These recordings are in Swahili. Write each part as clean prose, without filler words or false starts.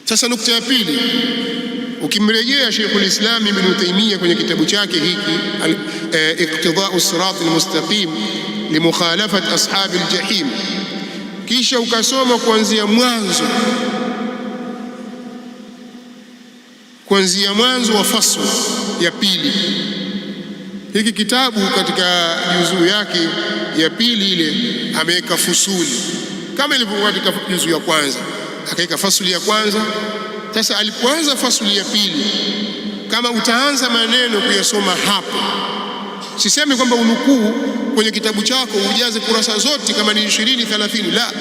Sasa nukta ya pili, ukimrejea Sheikhul Islam Ibn Taymiyyah kwenye kitabu chake hiki Iqtida'u Sirat al-Mustaqim limukhalafati ashabi al-jahim, kisha ukasoma kuanzia mwanzo wa fasl ya pili. Hiki kitabu katika juzuu yake ya pili ile ameweka fusuli kama ilivyokuwa katika juzuu ya kwanza, akaweka fasuli ya kwanza. Sasa alipoanza fasuli ya pili, kama utaanza maneno kuyasoma hapo, sisemi kwamba unukuu kwenye kitabu chako ujaze kurasa zote kama ni 20 30, la,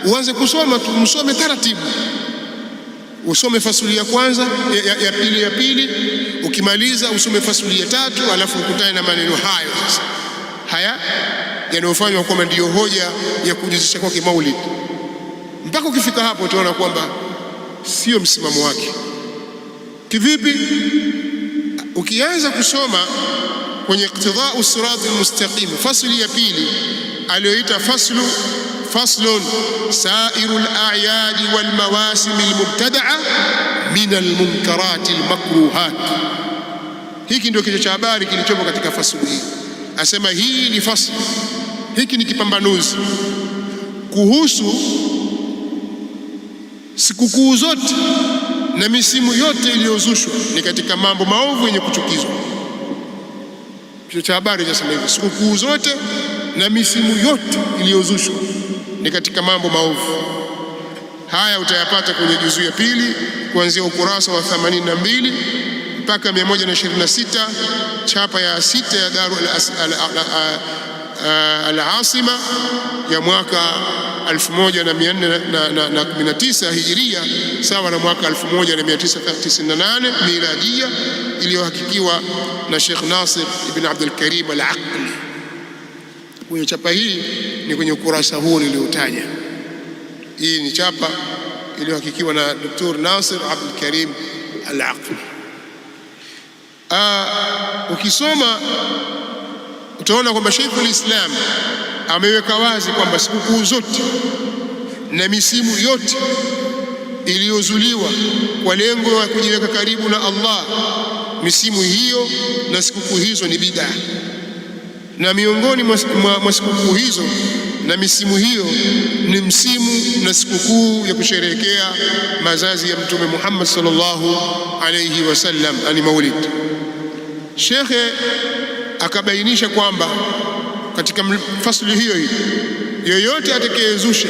uanze kusoma tu, msome taratibu, usome fasuli ya kwanza ya pili, ukimaliza usome fasuli ya tatu, alafu ukutane na maneno hayo sasa haya yanayofanywa kwamba ndiyo hoja ya kujizisha kwake maulid. Mpaka ukifika hapo utaona kwamba sio msimamo wake. Kivipi? Ukianza kusoma kwenye Iqtida'u Sirat al-Mustaqim fasli ya pili aliyoita faslun sairu al-a'yadi wal mawasim al-mubtada'a min al-munkarat al-makruhat. Hiki ndio kichwa cha habari kilichopo katika fasli hii. Asema hii ni fasli, hiki ni kipambanuzi kuhusu sikukuu zote na misimu yote iliyozushwa ni katika mambo maovu yenye kuchukizwa. Kichwa cha habari kinasema hivi: sikukuu zote na misimu yote iliyozushwa ni katika mambo maovu. Haya utayapata kwenye juzuu ya pili kuanzia ukurasa wa 82 mpaka 126, chapa ya 6 ya Daru al-Asima ya mwaka 1419 hijiria, sawa na mwaka 1998 miladia, iliyohakikiwa na Sheikh Nasir ibn Abdul Karim al-Aqli. Kwenye chapa hii ni kwenye ukurasa huo niliotaja. Hii ni chapa iliyohakikiwa na Dr. Nasir Abdul Karim al-Aqli. Ukisoma utaona kwamba Sheikhul Islam ameweka wazi kwamba sikukuu zote na misimu yote iliyozuliwa kwa lengo la kujiweka karibu na Allah, misimu hiyo na sikukuu hizo ni bid'a, na miongoni mwa sikukuu hizo na misimu hiyo ni msimu na sikukuu ya kusherehekea mazazi ya Mtume Muhammad sallallahu alayhi wasallam, ani maulid. Shekhe akabainisha kwamba katika fasli hiyo yoyote atakayezusha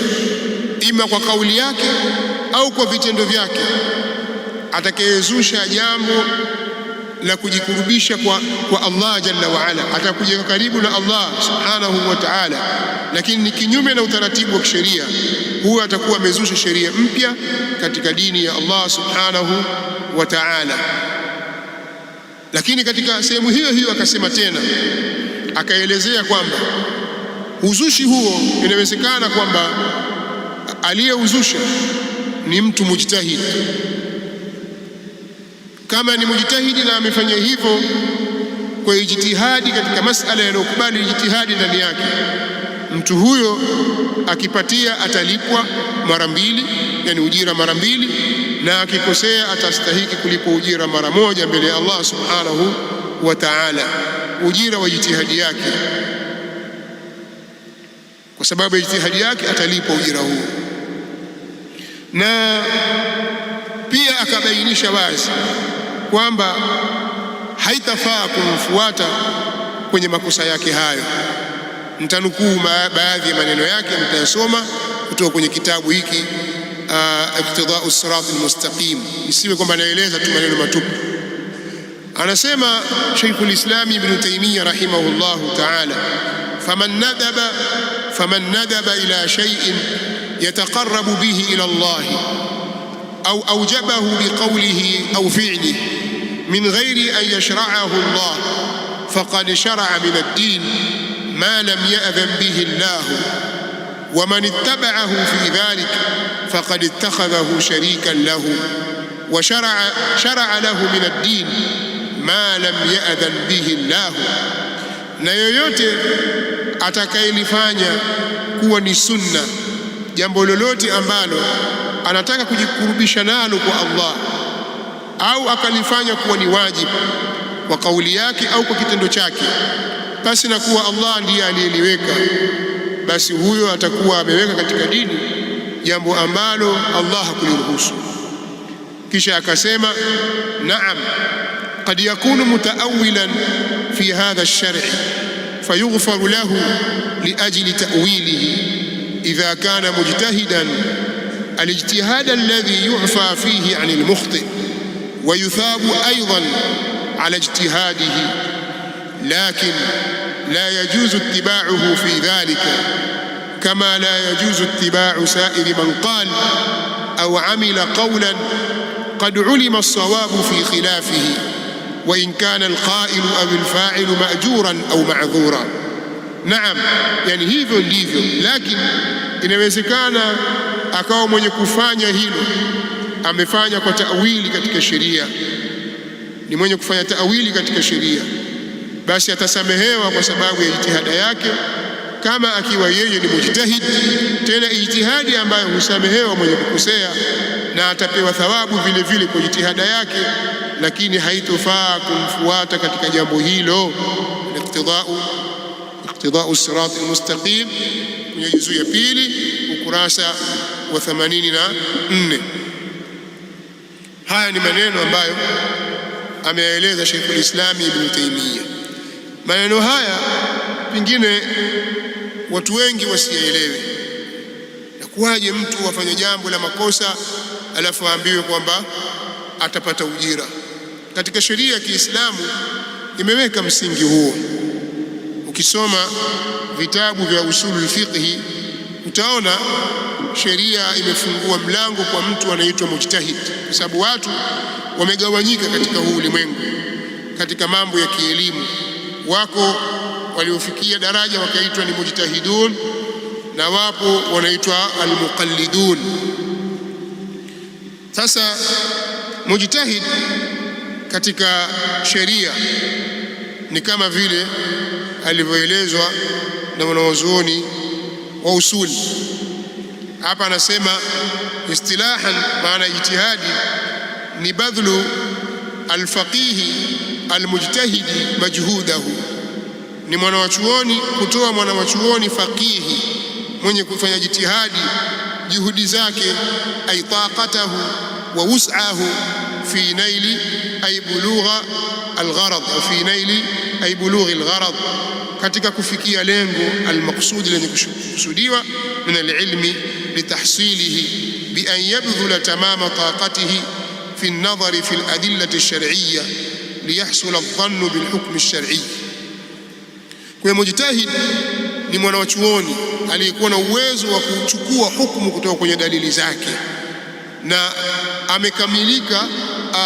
ima kwa kauli yake au kwa vitendo vyake, atakayezusha jambo la kujikurubisha kwa Allah jalla wa ala, atakuja karibu na Allah subhanahu wa ta'ala, lakini ni kinyume na utaratibu wa kisheria, huyo atakuwa amezusha sheria mpya katika dini ya Allah subhanahu wa ta'ala. Lakini katika sehemu hiyo hiyo akasema tena, akaelezea kwamba uzushi huo inawezekana kwamba aliyeuzusha ni mtu mujtahid. Kama ni mujtahidi na amefanya hivyo kwa ijtihadi katika masala yanayokubali ijtihadi ndani yake, mtu huyo akipatia atalipwa mara mbili, yani ujira mara mbili, na akikosea atastahiki kulipwa ujira mara moja mbele ya Allah subhanahu wa ta'ala, ujira wa ijtihadi yake. Kwa sababu ya ijtihadi yake atalipwa ujira huo. Na pia akabainisha wazi kwamba haitafaa kumfuata kwenye makosa yake hayo. Nitanukuu baadhi ya maneno yake, mtayasoma kutoka kwenye kitabu hiki Iqtida'u Sirat al-Mustaqim, isiwe kwamba naeleza tu maneno matupu. Anasema Sheikhul Islam Ibn Taymiyyah rahimahullahu ta'ala, faman nadaba ila shay'in yataqarrabu bihi ila Allah au awjabahu biqawlihi au fi'lihi min ghairi an yashra'ahu Allah faqad shara'a min ad-din ma lam ya'dhan bihi Allah wa man ittaba'ahu fi dhalik faqad ittakhadhahu sharikan lahu wa shara'a lahu min ad-din ma lam ya'dhan bihi Allah. Na yoyote atakayelifanya kuwa ni sunna jambo lolote ambalo anataka kujikurubisha nalo kwa Allah au akalifanya kuwa ni wajibu kwa kauli yake au kwa kitendo chake, basi na kuwa Allah ndiye aliyeliweka, basi huyo atakuwa ameweka katika dini jambo ambalo Allah hakuliruhusu. Kisha akasema, naam qad yakunu mutaawilan fi hadha ash-shar'i fayughfaru lahu liajli ta'wilihi idha kana mujtahidan al-ijtihad alladhi yu'fa fihi 'an al-mukhti' wa yuthabu aydan 'ala ijtihadihi lakin la yajuzu ittiba'uhu fi dhalika kama la yajuzu ittiba'u sa'iri man qala aw 'amila qawlan qad 'ulima as-sawabu fi khilafihi wa in kana al-qa'ilu aw al-fa'ilu ma'juran aw ma'dhura. Naam, yani hivyo ndivyo, lakini inawezekana akawa mwenye kufanya hilo amefanya kwa ta'wili katika sheria, ni mwenye kufanya ta'wili katika sheria, basi atasamehewa kwa sababu ya jitihada yake, kama akiwa yeye ni mujtahid, tena ijtihadi ambayo husamehewa mwenye kukosea, na atapewa thawabu vile vile kwa jitihada yake, lakini haitofaa kumfuata katika jambo hilo. Iqtidau sirat almustaqim, kwenye juzuu ya pili ukurasa wa 84. Haya ni maneno ambayo ameyaeleza Sheikhul Islam Ibn Taymiyyah. Maneno haya pengine watu wengi wasiyaelewe. Nakuwaje mtu afanye jambo la makosa alafu aambiwe kwamba atapata ujira? Katika sheria ya Kiislamu imeweka msingi huo. Ukisoma vitabu vya usulul fiqhi utaona sheria imefungua mlango kwa mtu anaitwa mujtahid, kwa sababu watu wamegawanyika katika huu ulimwengu katika mambo ya kielimu. Wako waliofikia daraja wakaitwa ni mujtahidun, na wapo wanaitwa almuqallidun. Sasa mujtahid katika sheria ni kama vile alivyoelezwa na wanawazuoni wa usuli. Hapa anasema istilahan, maana ijtihadi ni badhlu alfaqihi almujtahidi majhudahu, ni mwanawachuoni kutoa mwanawachuoni faqihi mwenye kufanya jitihadi juhudi zake, ay taqatahu wa wus'ahu fi naili ay bulugha algharad, fi naili ay bulughi algharad, katika kufikia lengo almaqsudi lenye kusudiwa, min alilmi litahsilihi bi an yabdhula tamama taqatihi fi an-nadhari fi al-adillati ash-shar'iyyah liyahsul adh-dhannu bil-hukm ash-shar'i. Kwa mujtahid ni mwanachuoni aliyekuwa na uwezo wa kuchukua hukumu kutoka kwenye dalili zake na amekamilika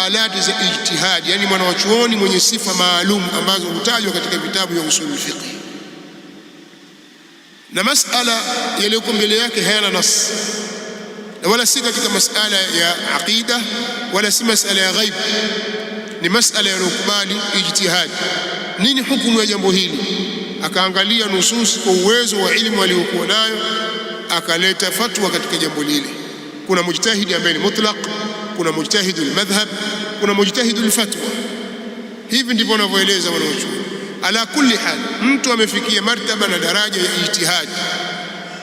alati za ijtihadi, yani mwanachuoni mwenye sifa maalum ambazo hutajwa katika vitabu vya usul fiqh, na masala yaliyoko mbele yake hayana nas, na wala si katika masala ya aqida wala si masala ya ghaib, ni masala yanayokubali ijtihadi. Nini hukumu ya jambo hili? Akaangalia nusus kwa uwezo wa elimu aliyokuwa nayo, akaleta fatwa katika jambo lile. Kuna mujtahidi ambaye ni mutlaq, kuna mujtahidul madhhab, kuna mujtahidul fatwa. Hivi ndivyo wanavyoeleza wanaochuoni. Ala kulli hal, mtu amefikia martaba na daraja ya ijtihadi,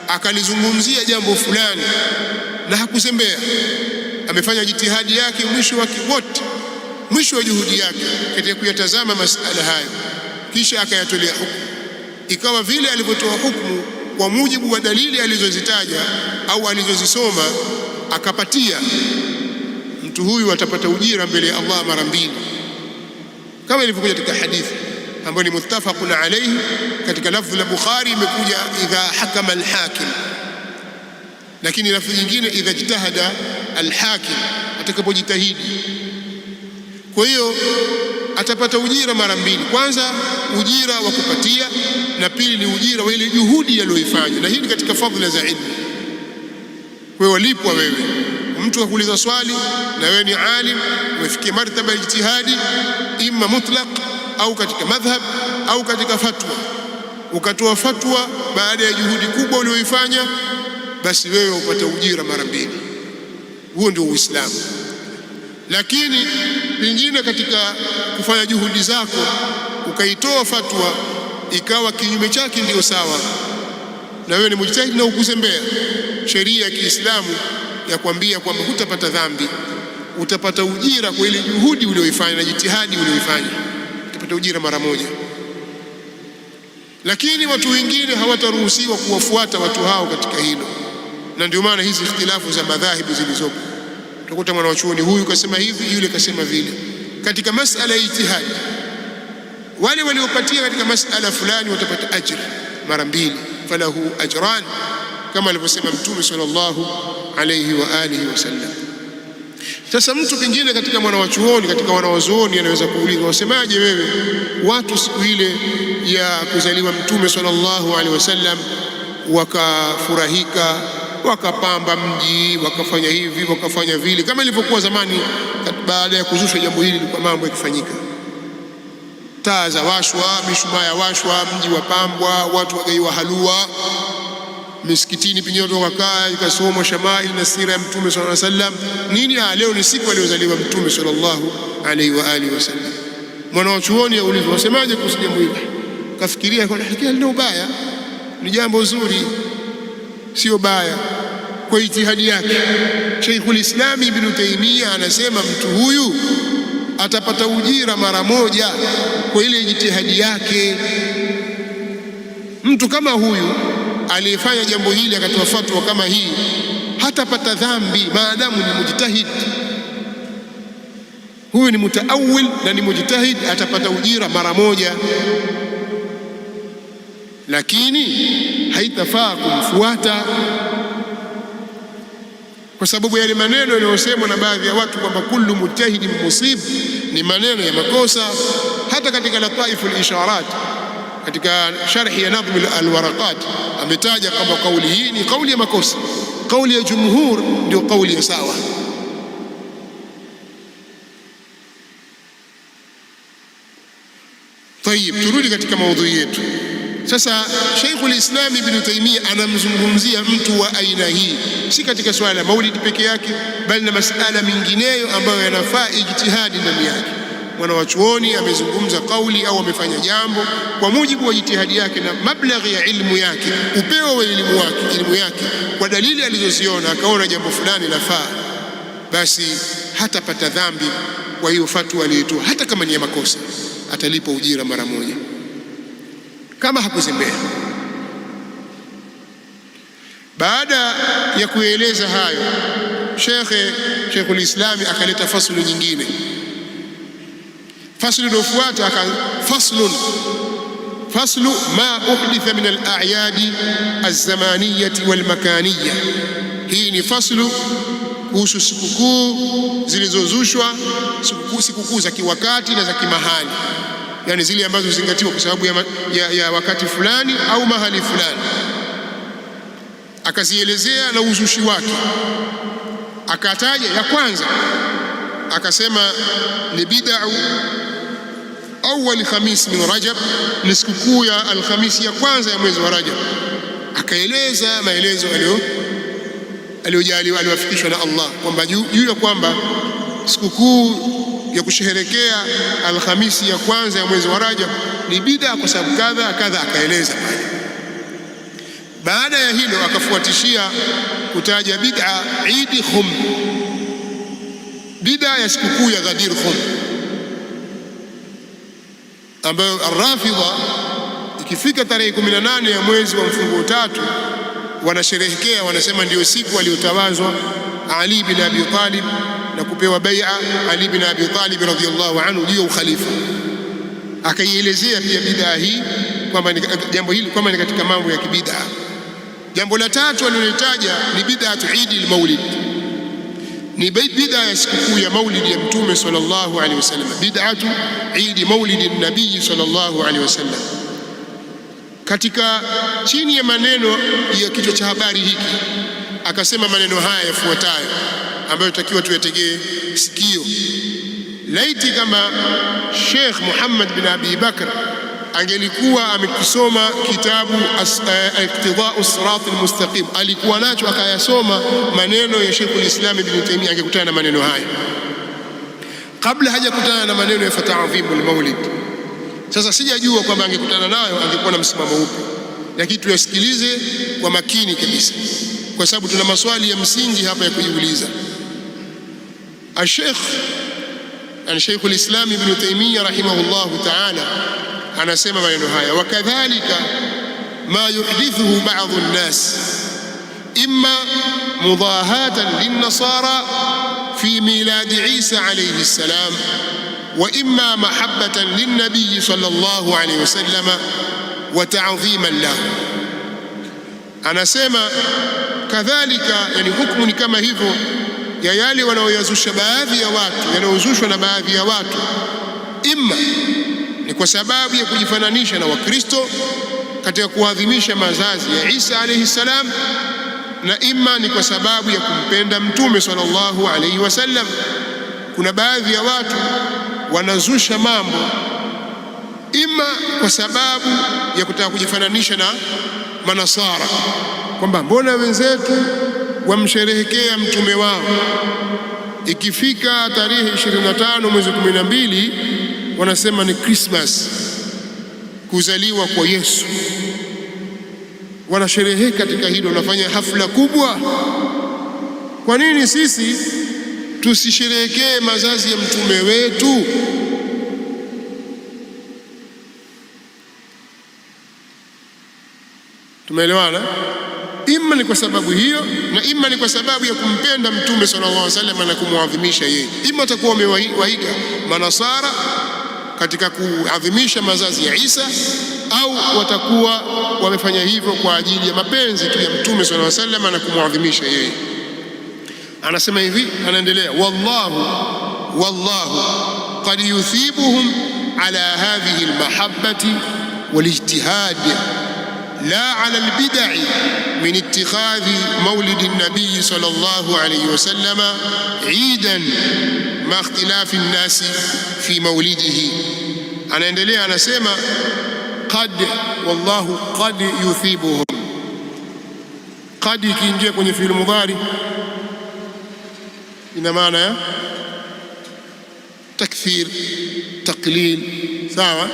akalizungumzia jambo fulani na hakusembea, amefanya jitihadi yake mwisho wake wote, mwisho wa juhudi yake katika kuyatazama masala hayo, kisha akayatolea hukumu, ikawa vile alivyotoa hukumu kwa mujibu wa dalili alizozitaja au alizozisoma akapatia, mtu huyu atapata ujira mbele ya Allah mara mbili, kama ilivyokuja katika hadithi ambayo ni muttafaqun alayhi. Katika lafzi la Bukhari imekuja idha hakama alhakim, lakini lafzi nyingine idha ijtahada alhakim, atakapojitahidi. Kwa hiyo atapata ujira mara mbili, kwanza ujira wa kupatia, na pili ni ujira wa ile juhudi aliyoifanya, na hii ni katika fadhila za ilmu. Wewe walipwa wewe, mtu akuuliza swali na wewe ni alim, umefikia martaba ya ijtihadi, imma mutlaq au katika madhhab au katika fatwa, ukatoa fatwa baada ya juhudi kubwa uliyoifanya, basi wewe upata ujira mara mbili. Huo ndio Uislamu. Lakini pengine katika kufanya juhudi zako ukaitoa fatwa ikawa kinyume chake ndio sawa, na wewe ni mujtahid na ukuzembea, sheria ya Kiislamu ya kwambia kwamba hutapata dhambi, utapata ujira kwa ile juhudi uliyoifanya na jitihadi uliyoifanya, utapata ujira mara moja. Lakini watu wengine hawataruhusiwa kuwafuata watu hao katika hilo, na ndio maana hizi ikhtilafu za madhahibu zilizopo. Utakuta mwana wa chuoni huyu kasema hivi, yule kasema vile katika masala ya ijtihadi. Wale waliopatia katika masala fulani watapata ajri mara mbili, falahu ajran, kama alivyosema Mtume sallallahu alayhi wa alihi wasallam. Sasa mtu pengine katika mwana wa chuoni, katika wanawazuoni, anaweza kuuliza, wasemaje wewe watu siku ile ya kuzaliwa Mtume sallallahu alaihi wasallam wakafurahika, wakapamba mji, wakafanya hivi, wakafanya vile, kama ilivyokuwa zamani baada ya kuzusha jambo hili, kwa mambo yakifanyika, taa za washwa, mishumaa ya washwa, mji wapambwa, watu wagaiwa halua, misikitini pengine watu wakakaa ikasomwa shamai na sira ya Mtume sallallahu alaihi wasallam. Nini? Leo ni siku aliyozaliwa Mtume sallallahu alaihi wa alihi wasallam. Mwana wa chuoni aulizwa, wasemaje kuhusu jambo hili? Kafikiria kwa hakika lina ubaya, ni jambo zuri, sio baya kwa ijtihadi yake. Sheikhul Islam Ibn Taymiyyah anasema mtu huyu atapata ujira mara moja kwa ile ijtihadi yake. Mtu kama huyu aliyefanya jambo hili akatoa fatwa kama hii hatapata dhambi maadamu ni mujtahid. Huyu ni mutaawil na ni mujtahid, atapata ujira mara moja, lakini haitafaa kumfuata kwa sababu yale maneno yanayosemwa na baadhi ya watu kwamba kullu mujtahidin musib ni maneno ya makosa. Hata katika Lataiful Isharat, katika sharhi ya Nadhm al-Waraqat, ametaja kwamba kauli hii ni kauli ya makosa, kauli ya jumhur ndio kauli ya sawa. Tayib, turudi katika maudhui yetu sasa. Sheikhul Islam Ibn Taymiyyah anamzungumzia mtu wa aina hii, si katika swala la maulidi peke yake, bali na masala mengineyo ambayo yanafaa ijtihadi ndani yake. Mwana wa chuoni amezungumza kauli au amefanya jambo kwa mujibu wa jitihadi yake na mablaghi ya ilmu yake, upeo wa elimu yake, kwa dalili alizoziona, akaona jambo fulani lafaa, basi hatapata dhambi kwa hiyo fatwa aliyotoa, hata kama ni ya makosa, atalipa ujira mara moja kama hakuzembea. Baada ya kueleza hayo, Sheikhul Islam akaleta faslu nyingine. Faslu iliyofuata faslu ma uhditha min al-a'yadi az-zamaniyati wal-makaniyya. Hii ni faslu kuhusu sikukuu zilizozushwa, sikukuu za kiwakati na za kimahali, yani zile ambazo zingatiwa kwa sababu ya wakati fulani au mahali fulani. Akazielezea na uzushi wake, akataja ya kwanza, akasema ni bid'u awwal khamis min Rajab, ni sikukuu ya Alhamisi ya kwanza ya mwezi wa Rajab. Akaeleza maelezo aliyojaliwa, aliyofikishwa na Allah kwamba juu ya kwamba sikukuu ya kusherehekea Alhamisi ya kwanza ya mwezi wa Rajab ni bid'a kwa sababu kadha kadha, akaeleza pale. Baada ya hilo akafuatishia kutaja bid'a Eid Khum, bid'a ya sikukuu ya Ghadir Khum, ambayo Ar-Rafidha ikifika tarehe 18 ya mwezi wa mfungo tatu wanasherehekea, wanasema ndio siku aliyotawazwa Ali bin Abi Talib na kupewa bai'a Ali bin Abi Talib radhiyallahu anhu juu ya ukhalifa. Akaielezea pia bid'a hii kwamba jambo hili kwamba ni katika mambo ya kibid'a. Jambo la tatu alilolitaja ni bid'atu Eid al-Maulid, ni bid'a ya sikukuu ya maulidi ya Mtume sallallahu alaihi wasallam, bid'atu Eid maulidi nabii sallallahu alaihi wasallam. Katika chini ya maneno ya kichwa cha habari hiki akasema maneno haya yafuatayo ambayo tutakiwa tuyategee sikio. Laiti kama Sheikh Muhammad bin Abi Bakr angelikuwa amekisoma kitabu Iqtidau Sirat Almustaqim, alikuwa nacho akayasoma maneno ya Sheikh al-Islam Ibn Taymiyyah, angekutana na maneno haya kabla hajakutana na maneno ya Ta'dhimul Maulid. Sasa sijajua kwamba angekutana nayo angekuwa na msimamo upi, lakini tuyasikilize kwa makini kabisa, kwa sababu tuna maswali ya msingi hapa ya kujiuliza. Sheikh al-Islam Ibn Taymiyyah rahimahullahu ta'ala anasema maneno haya, wakadhalika ma yuhdithuhu ba'dhu an-nas imma mudahatan lin-nasara fi milad Isa alayhi salam wa imma mahabbatan lin-nabiy sallallahu alayhi wasallam wa ta'dhiman lahu. Anasema kadhalika, yani hukumu ni kama hivyo ya yale wanaoyazusha baadhi ya watu, yanayozushwa na baadhi ya watu, imma ni kwa sababu ya kujifananisha na Wakristo katika kuadhimisha mazazi ya Isa alayhi salam, na imma ni kwa sababu ya kumpenda Mtume sallallahu alayhi wasallam. Kuna baadhi ya watu wanazusha mambo imma kwa sababu ya kutaka kujifananisha na Manasara, kwamba mbona wenzetu wamsherehekea mtume wao, ikifika tarehe 25 mwezi 12 wanasema ni Christmas, kuzaliwa kwa Yesu, wanasherehe katika hilo, wanafanya hafla kubwa. Kwa nini sisi tusisherehekee mazazi ya mtume wetu? Tumeelewana? Imma ni kwa sababu hiyo, na imma ni kwa sababu ya kumpenda Mtume sallallahu alaihi wasallam na kumwadhimisha yeye. Imma atakuwa wamewaiga Manasara katika kuadhimisha mazazi ya Isa, au watakuwa wamefanya hivyo kwa ajili ya mapenzi tu ya Mtume sallallahu alaihi wasallam na kumwadhimisha yeye. Anasema hivi, anaendelea, wallahu qad yuthibuhum ala hadhihi almahabbati walijtihad la ala albid'i min ittikhadhi maulidi nabii sallallahu alayhi wasallam eidan ma ikhtilafi nnasi fi maulidihi. Anaendelea anasema, wallahu qad yuthibuhum. Qad ikiingia kwenye fi'il mudhari ina maana ya takthir, taqlil, sawa.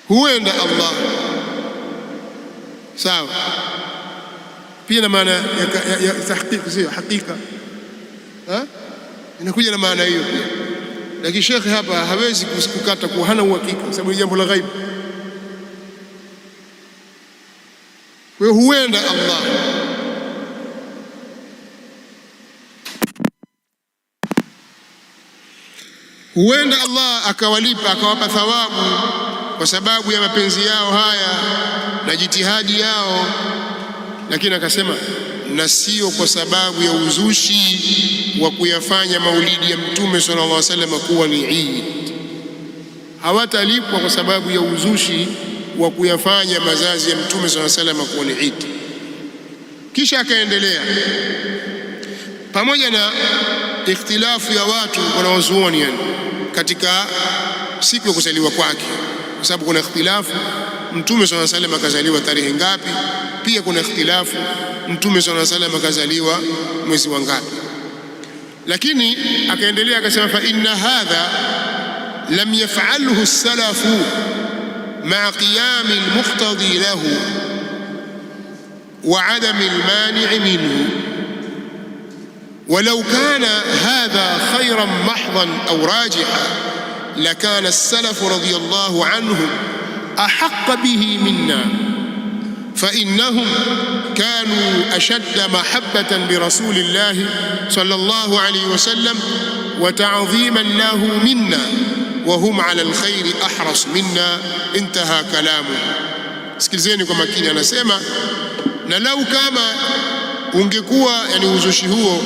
Huenda Allah, sawa, pia na maana ya tahqiq, sio hakika, inakuja na maana hiyo pia. Lakini shekhe hapa hawezi kukata kwa hana uhakika, sababu ni jambo la ghaibu. Kwa hiyo huenda Allah, huenda Allah akawalipa, akawapa thawabu kwa sababu ya mapenzi yao haya na jitihadi yao, lakini akasema na sio kwa sababu ya uzushi wa kuyafanya maulidi ya Mtume sallallahu alaihi wasallam kuwa ni Eid. Hawatalipwa kwa sababu ya uzushi wa kuyafanya mazazi ya Mtume sallallahu alaihi wasallam kuwa ni Eid. Kisha akaendelea, pamoja na ikhtilafu ya watu wanaozuoni katika siku ya kuzaliwa kwake, kwa sababu kuna ikhtilafu Mtume sallallahu alaihi wasallam akazaliwa tarehe ngapi, pia kuna ikhtilafu Mtume sallallahu alaihi wasallam akazaliwa mwezi wa ngapi. Lakini akaendelea akasema, fa inna hadha lam yaf'alhu as-salafu ma'a qiyam al-muqtadi lahu wa 'adam al-mani' minhu ولو كان هذا خيرا محضا أو راجحا لكان السلف رضي الله عنهم أحق به منا، فإنهم كانوا أشد محبة برسول الله صلى الله عليه وسلم وتعظيما له منا، وهم على الخير أحرص منا. انتهى كلامه. Sikilizeni kwa makini, anasema na lau kama ungekuwa yani uzushi huo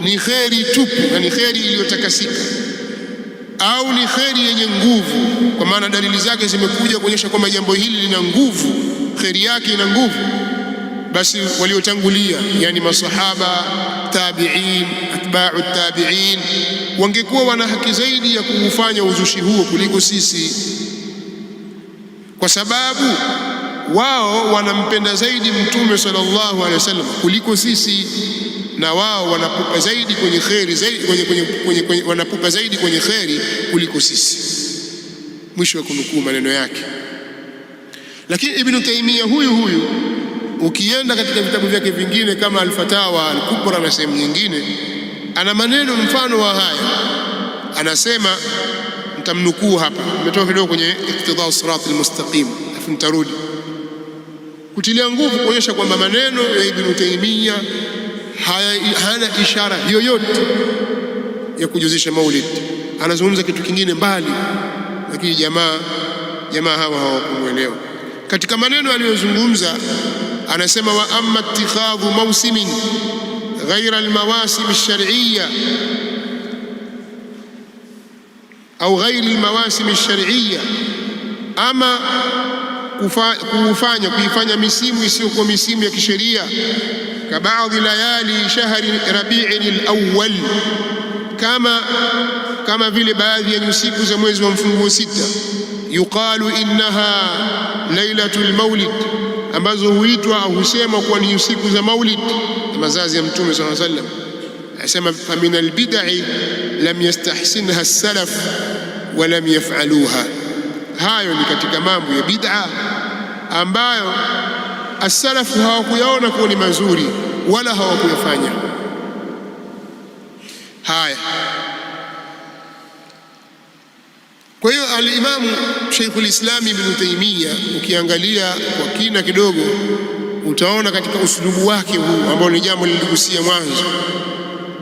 ni kheri tupu, yani kheri iliyotakasika, au ni kheri yenye nguvu, kwa maana dalili zake zimekuja kuonyesha kwamba jambo hili lina nguvu, kheri yake ina nguvu, basi waliotangulia, yani masahaba, tabi'in, atba'u tabi'in, wangekuwa wana haki zaidi ya kuufanya uzushi huo kuliko sisi. kwa sababu wao wanampenda zaidi Mtume sallallahu alaihi wasallam kuliko sisi, na wao wanapupa zaidi kwenye kheri zaidi, wanapupa zaidi kwenye kheri kuliko sisi. Mwisho wa kunukuu maneno yake. Lakini Ibn Taymiyyah huyu ukienda katika vitabu vyake vingine kama Al-Fatawa Al-Kubra na sehemu nyingine, ana maneno mfano wa haya. Anasema, nitamnukuu hapa, nimetoka kidogo kwenye Iqtida Sirat Al-Mustaqim, afu nitarudi kutilia nguvu kuonyesha kwamba maneno ya Ibn Taymiyyah hana ishara yoyote ya kujuzisha maulid. Anazungumza kitu kingine mbali, lakini jamaa hawa hawakumuelewa. Katika maneno aliyozungumza anasema, wa amma ittikhadhu mawsimin ghayra almawasim alshar'iyya au ghayri almawasim alshar'iyya, ama kuifanya misimu isiyokuwa misimu ya kisheria, ka baadhi layali shahri rabi'in alawwal, kama vile baadhi ya siku za mwezi wa mfunguo sita, yuqalu innaha lailatul maulid, ambazo huitwa au husema kuwa ni siku za maulid na mazazi ya Mtume sallallahu alaihi wasallam. Asema, fa min albid'i lam yastahsinha as-salaf wa lam yaf'aluha, hayo ni katika mambo ya bid'a ambayo as-salafu hawakuyaona kuwa ni mazuri wala hawakuyafanya. Haya, kwa hiyo al-Imamu Sheikhul Islam Ibn Taymiyyah ukiangalia kwa kina kidogo, utaona katika usulubu wake huu ambao ni jambo liligusia mwanzo,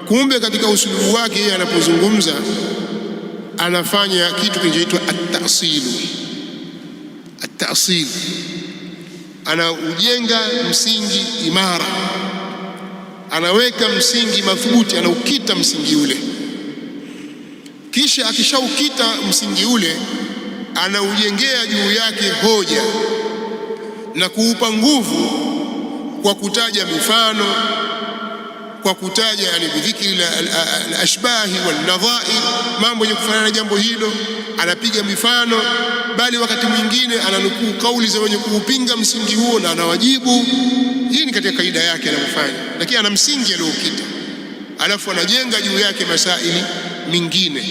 kumbe katika usulubu wake yeye anapozungumza anafanya kitu kinachoitwa at-ta'sil. Anaujenga msingi imara, anaweka msingi madhubuti, anaukita msingi ule, kisha akishaukita msingi ule anaujengea juu yake hoja na kuupa nguvu kwa kutaja mifano, kwa kutaja bidhikri al-ashbahi wal-nadhair, mambo yenye kufanana na jambo hilo, anapiga mifano, bali wakati mwingine ananukuu kauli za wenye kuupinga msingi huo na anawajibu. Hii ni katika kaida yake anayofanya, lakini ana msingi aliokita, alafu anajenga juu yake masaili mingine.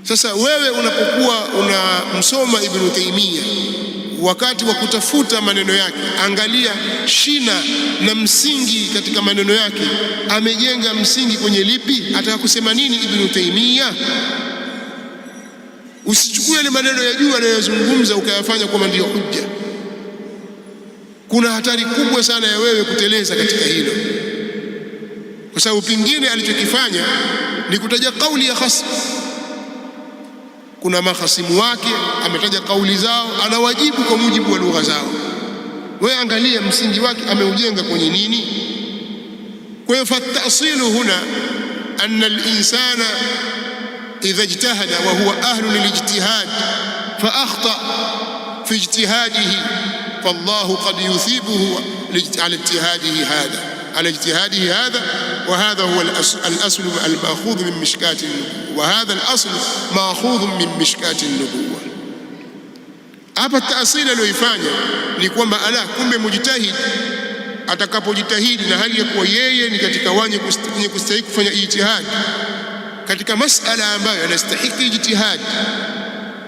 Sasa wewe unapokuwa unamsoma Ibn Taymiyyah, wakati wa kutafuta maneno yake, angalia shina na msingi katika maneno yake. Amejenga msingi kwenye lipi? Ataka kusema nini Ibn Taymiyyah? Usichukue ile maneno ya juu anayozungumza ukayafanya kwamba ndio hujja. Kuna hatari kubwa sana ya wewe kuteleza katika hilo, kwa sababu pingine alichokifanya ni kutaja kauli ya khasm. Kuna mahasimu wake ametaja kauli zao, anawajibu kwa mujibu wa lugha zao. Wewe angalia msingi wake ameujenga kwenye nini? Kwa hiyo fatasilu huna anna al-insana idha ijtahada wa huwa ahlu lilijtihad fa akhta fi ijtihadihi fallahu qad yuthibuhu ala ijtihadihi hadha wa hadha huwa al-asl al-ma'khudh min mishkati wa hadha al-asl ma'khudh min mishkati an-nubuwwa. Hapa taasili aliyoifanya ni kwamba kumbe mujtahid atakapojitahidi na hali ya kuwa yeye ni katika wenye kustahili kufanya ijtihad katika masala ambayo anastahili ijtihad,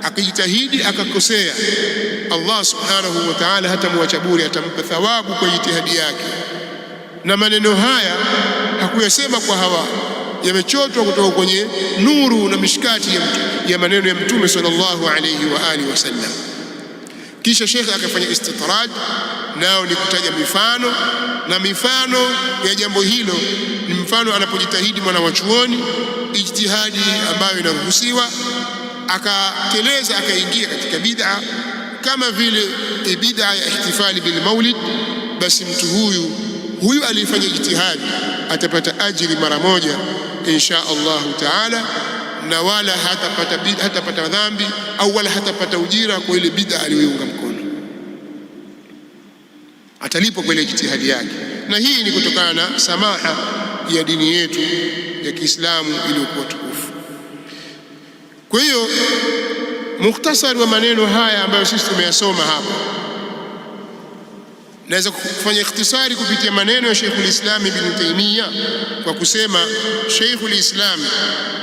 akijitahidi akakosea, Allah subhanahu wa ta'ala hatamwacha bure, atampa thawabu kwa ijtihadi yake. Na maneno haya hakuyasema kwa hawa, yamechotwa kutoka kwenye nuru na mishkati ya maneno ya Mtume sallallahu alayhi wa alihi wasallam. Kisha shekhe akafanya istitrad, nao ni kutaja mifano, na mifano ya jambo hilo ni mfano anapojitahidi mwana wa chuoni ijtihadi ambayo inaruhusiwa, akateleza akaingia katika bid'a kama vile bid'a ya ihtifali bil maulid, basi mtu huyu alifanya ijtihadi atapata ajiri mara moja insha Allahu taala, na wala hatapata dhambi au wala hatapata ujira kwa ile bid'a aliyoiunga mkono, atalipwa kwa ile ijtihadi yake. Na hii ni kutokana na samaha ya dini yetu ya Kiislamu iliyokuwa tukufu. Kwa hiyo mukhtasari wa maneno haya ambayo sisi tumeyasoma hapa, naweza kufanya ikhtisari kupitia maneno ya Sheikhul Islam Ibn Taymiyyah kwa kusema Sheikhul Islam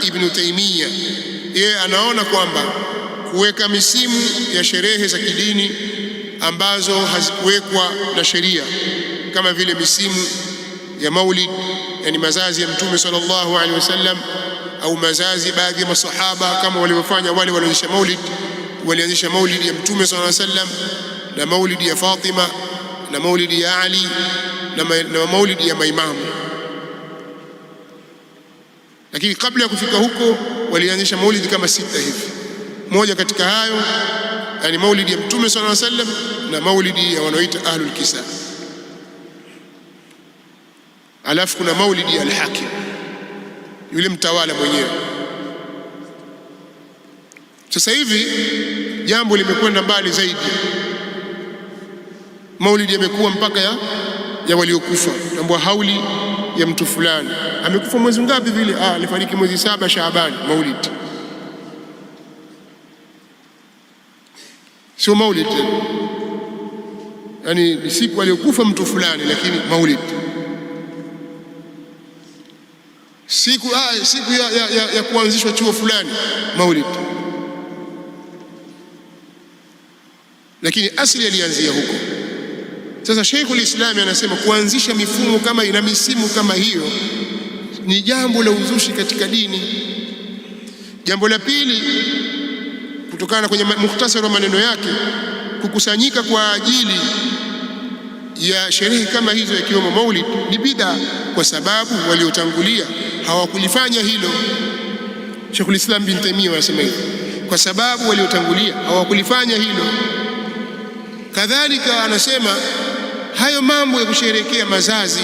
Ibn Taymiyyah yeye anaona kwamba kuweka misimu ya sherehe za kidini ambazo hazikuwekwa na sheria kama vile misimu ya Maulid, yani mazazi ya Mtume sallallahu alaihi wasallam, au mazazi baadhi ya masahaba kama walivyofanya wale walioanzisha Maulid, walianzisha Maulid ya Mtume sallallahu alaihi wasallam na Maulid ya Fatima na Maulid ya Ali na Maulid ya maimamu. Lakini kabla ya kufika huko walianzisha Maulid kama 6 hivi. Moja katika hayo yani Maulid ya Mtume sallallahu alaihi wasallam na Maulid ya wanaoita Ahlul Kisa. Alafu kuna Maulid ya Al-Hakim, yule mtawala mwenyewe. Sasa hivi jambo limekwenda mbali zaidi. Maulidi yamekuwa mpaka ya waliokufa. Tambua hauli ya mtu fulani amekufa mwezi ngapi vile, alifariki mwezi 7 Shaaban, Maulid. Sio Maulid yani ni siku aliyokufa mtu fulani, lakini Maulid siku ya kuanzishwa chuo fulani, Maulid. Lakini asili alianzia huko. Sasa Sheikhul Islam anasema kuanzisha mifumo kama ina misimu kama hiyo ni jambo la uzushi katika dini. Jambo la pili, kutokana kwenye mukhtasari wa maneno yake, kukusanyika kwa ajili ya sherehe kama hizo ikiwemo Maulid ni bid'a, kwa sababu waliotangulia hawakulifanya hilo. Sheikhul Islam bin Taymiyyah anasema hivyo, kwa sababu waliotangulia hawakulifanya hilo. Kadhalika anasema hayo mambo ya kusherehekea mazazi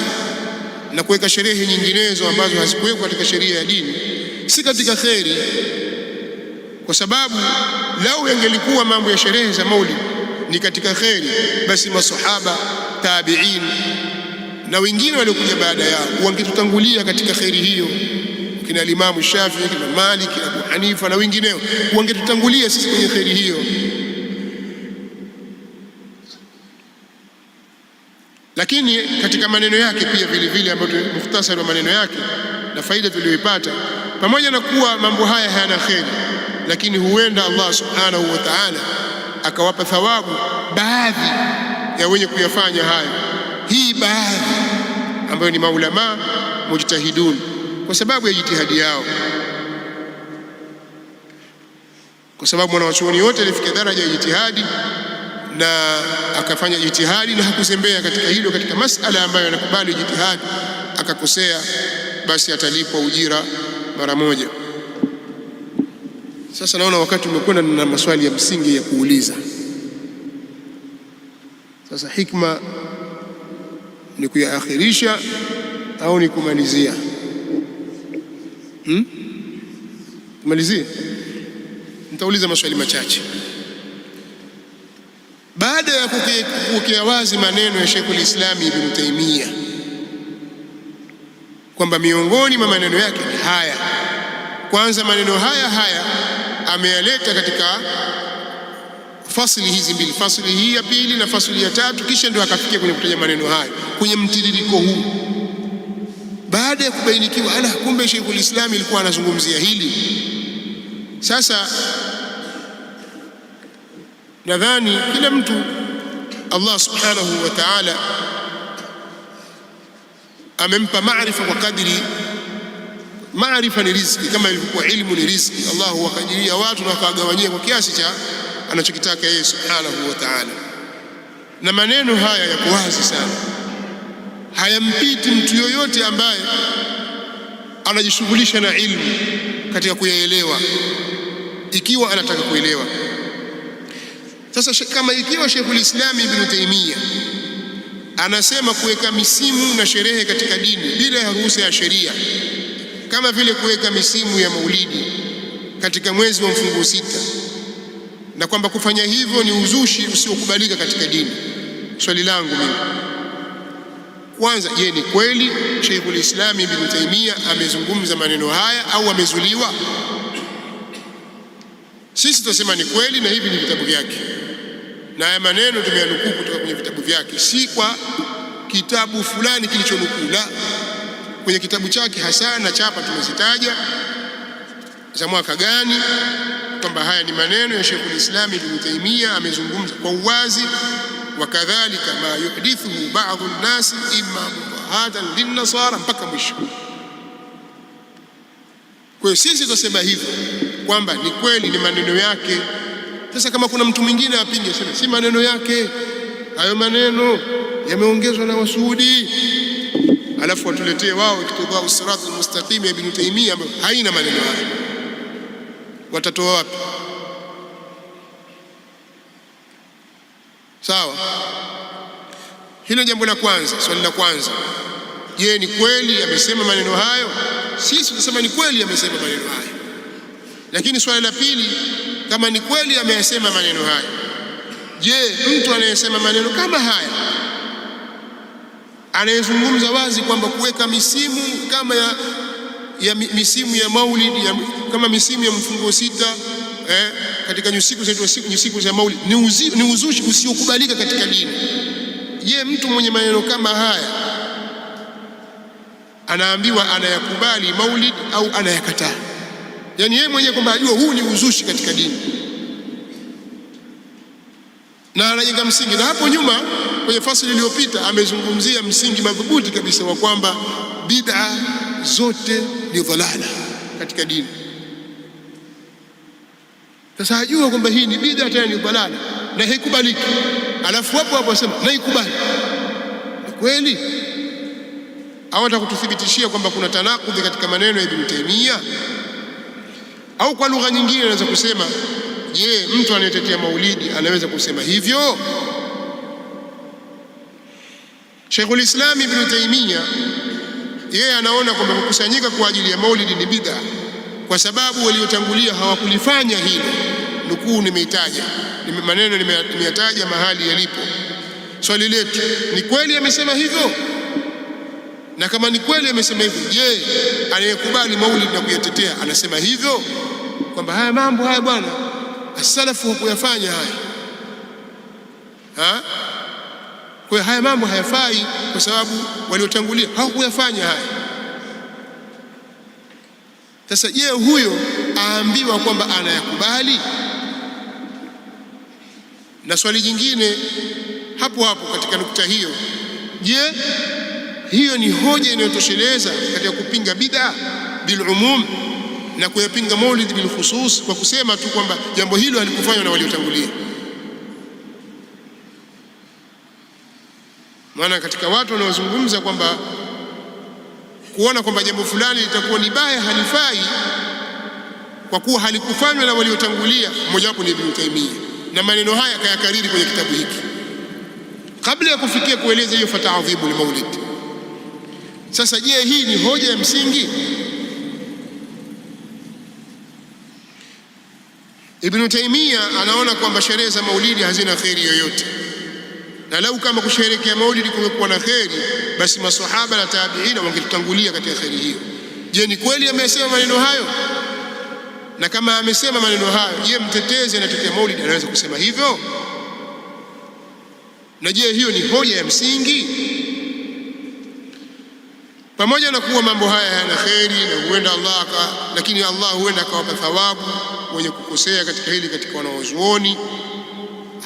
na kuweka sherehe nyinginezo ambazo hazikuwekwa katika sheria ya dini si katika kheri, kwa sababu lau yangelikuwa mambo ya sherehe za Maulid ni katika kheri, basi masahaba, tabi'in na wengine waliokuja baada yao wangetutangulia katika kheri hiyo, kina Imamu Shafi'i, kina Malik, Abu Hanifa na wengineo wangetutangulia sisi kwenye kheri hiyo. Lakini katika maneno yake pia vile vile, ambayo mukhtasari wa maneno yake na faida tuliyoipata, pamoja na kuwa mambo haya hayana kheri, lakini huenda Allah subhanahu wa ta'ala akawapa thawabu baadhi ya wenye kuyafanya hayo. Hii baadhi ambayo ni maulama mujtahidun, kwa sababu ya jitihadi yao, kwa sababu mwanachuoni wote alifikia daraja ya jitihadi na akafanya jitihadi na hakuzembea katika hilo, katika masala ambayo anakubali jitihadi, akakosea basi atalipwa ujira mara moja. Sasa naona wakati umekwenda na maswali ya msingi ya kuuliza. Sasa hikma ni kuyaakhirisha au ni kumalizia? Kumalizia? Nitauliza maswali machache. Baada ya kuwekea wazi maneno ya Sheikhul Islam Ibn Taymiyyah kwamba miongoni mwa maneno yake ni haya, kwanza maneno haya ameyaleta katika fasili hizi mbili, fasili hii ya pili na fasili ya tatu, kisha ndio akafikia kwenye kutaja maneno haya kwenye mtiririko huu. Baada ya kubainikiwa kumbe Sheikhul Islam ilikuwa anazungumzia hili. Sasa nadhani kila mtu Allah subhanahu wa ta'ala amempa maarifa kwa kadiri. Maarifa ni riziki, kama ilivyokuwa ilmu ni riziki. Allah huwakadiria watu na wakawagawanyia kwa kiasi cha anachokitaka yeye subhanahu wa ta'ala. Na maneno haya yako wazi sana, hayampiti mtu yoyote ambaye anajishughulisha na ilmu katika kuyaelewa, ikiwa anataka kuelewa. Sasa kama ikiwa Sheikhul Islam Ibn Taymiyyah anasema kuweka misimu na sherehe katika dini bila ya ruhusa ya sheria, kama vile kuweka misimu ya Maulidi katika mwezi wa mfungo 6, na kwamba kufanya hivyo ni uzushi usiokubalika katika dini, swali langu mimi kwanza, je, ni kweli Sheikhul Islam Ibn Taymiyyah amezungumza maneno haya au amezuliwa? Sisi tunasema ni kweli, na hivi ni vitabu vyake, na haya maneno tumeyanukuu kutoka kwenye vitabu vyake, si kwa kitabu fulani kilichonukuu, la, kwenye kitabu chake hasa, na chapa tumezitaja za mwaka gani, kwamba haya ni maneno ya Sheikhul Islam Ibn Taymiyyah, amezungumza kwa uwazi. Wakadhalika ma yuhdithuhu ba'dhu an-nas imma mudahatan lin-nasara, mpaka mwisho. Kwa hiyo sisi tunasema hivyo kwamba ni kweli, ni maneno yake. Sasa kama kuna mtu mwingine apinge, sema si maneno yake, hayo maneno yameongezwa na Wasuudi, alafu watuletee wao Iqtidau Siratal Mustaqim ya Ibn Taymiyyah ambayo haina maneno hayo, watatoa wapi? Sawa, hilo jambo la kwanza. Swali la kwanza, je, ni kweli amesema maneno hayo? Sisi tunasema ni kweli amesema maneno hayo. Lakini swali la pili, kama ni kweli ameyasema maneno hayo, je, mtu anayesema maneno kama haya, anayezungumza wazi kwamba kuweka misimu kama ya misimu ya Maulid, kama misimu ya mfungo sita katika nyusiku za Maulid ni uzushi usiokubalika katika dini. Je, mtu mwenye maneno kama haya anaambiwa anayakubali Maulid au anayakataa? Yaani yeye mwenyewe kwamba ajua huu ni uzushi katika dini, na anajenga msingi. Na hapo nyuma kwenye fasili iliyopita amezungumzia msingi madhubuti kabisa wa kwamba bid'a zote ni dhalala katika dini. Sasa ajua kwamba hii ni bid'a, tena ni dhalala na haikubaliki, alafu hapo asema naikubali. Ni kweli au atakututhibitishia kwamba kuna tanakudhi katika maneno ya Ibn Taymiyyah? Au kwa lugha nyingine anaweza kusema, je, mtu anayetetea maulidi anaweza kusema hivyo? Sheikhul Islam Ibn Taymiyyah yeye anaona kwamba kukusanyika kwa ajili ya maulidi ni bid'a kwa sababu waliotangulia hawakulifanya hilo. Nukuu nimeitaja, maneno nimeyataja mahali yalipo. Swali letu, ni kweli amesema hivyo? Na kama ni kweli amesema hivyo, je, anayekubali maulid na kuyatetea anasema hivyo kwamba haya mambo haya bwana as-salafu hakuyafanya haya? Kwa haya mambo hayafai kwa sababu waliotangulia hawakuyafanya haya. Sasa je, huyo aambiwa kwamba anayakubali? Na swali jingine hapo hapo katika nukta hiyo, je, hiyo ni hoja inayotosheleza katika kupinga bid'a bil umum na kuyapinga maulid bil khusus kwa kusema tu kwamba jambo hilo halikufanywa na waliotangulia? Maana katika watu wanaozungumza kwamba kuona kwamba jambo fulani litakuwa ni baya, halifai kwa kuwa halikufanywa na waliotangulia, mmoja wapo ni Ibn Taymiyyah, na maneno haya kayakariri kwenye kitabu hiki kabla ya kufikia kueleza hiyo fata'dhibu al-maulid. Sasa je, hii ni hoja ya msingi? Ibn Taymiyyah anaona kwamba sherehe za maulidi hazina kheri yoyote, na lau kama kusherehekea maulidi kumekuwa na kheri, basi maswahaba na tabiina wangetutangulia katika kheri hiyo. Je, ni kweli amesema maneno hayo? Na kama amesema maneno hayo, je, mtetezi anatetea maulidi anaweza kusema hivyo? Na je, hiyo ni hoja ya msingi? Pamoja na kuwa mambo haya yana kheri na huenda lakini Allah huenda akawapa thawabu wenye kukosea katika hili, katika wanawazuoni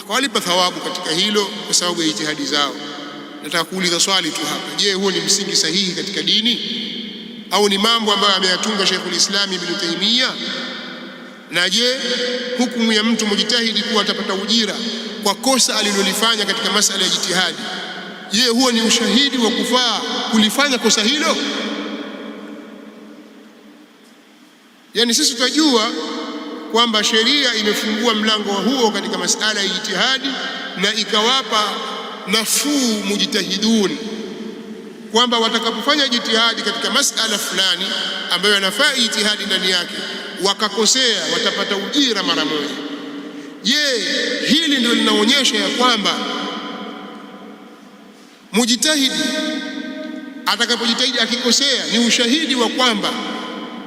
akawalipa thawabu katika hilo kwa sababu ya ijtihadi zao. Nataka kuuliza swali tu hapa, je, huo ni msingi sahihi katika dini au ni mambo ambayo ameyatunga Sheikhul Islam Ibn Taymiyyah? Na je, hukumu ya mtu mujitahidi kuwa atapata ujira kwa kosa alilolifanya katika masala ya jitihadi, je, huo ni ushahidi wa kufaa kulifanya kosa hilo? Yaani sisi tutajua kwamba sheria imefungua mlango huo katika masala ya jitihadi na ikawapa nafuu mujtahidun kwamba watakapofanya jitihadi katika masala fulani ambayo yanafaa jitihadi ndani yake wakakosea watapata ujira mara moja. Je, hili ndio linaonyesha ya kwamba mujtahidi atakapojitahidi akikosea ni ushahidi wa kwamba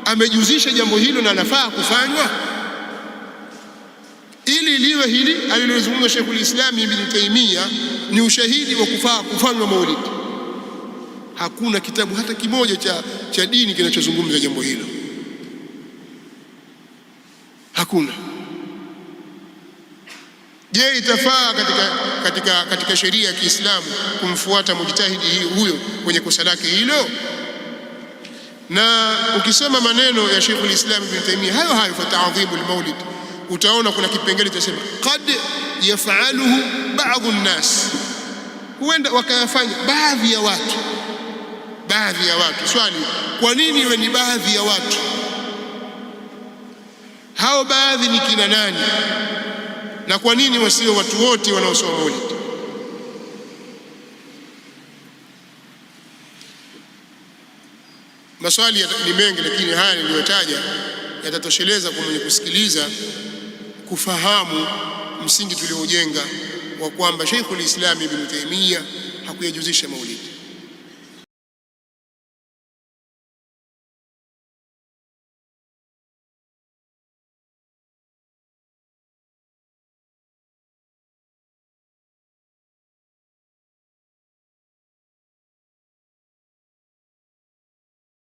amejuzisha jambo hilo na nafaa kufanywa? ili liwe hili alilozungumza Sheikhul Islam Ibn Taymiyyah ni ushahidi wa kufaa kufanywa maulidi. Hakuna kitabu hata kimoja cha dini kinachozungumza jambo hilo, hakuna. Je, itafaa katika sheria ya Kiislamu kumfuata mujtahidi huyo kwenye kosa lake hilo? Na ukisoma maneno ya Sheikhul Islam Ibn Taymiyyah hayo fa ta'dhimul maulid, utaona kuna kipengele chasema qad yaf'aluhu ba'dhu an-nas, huenda wakayafanya baadhi ya watu. Swali, kwa nini iwe ni baadhi ya watu? Hao baadhi ni kina nani? Na kwa nini wasio watu wote wanaosoma maulid? Maswali ni mengi, lakini haya niliyotaja yatatosheleza kwa mwenye kusikiliza kufahamu msingi tuliojenga wa kwamba Sheikhul Islam Ibn Taymiyyah hakuyajuzisha maulidi.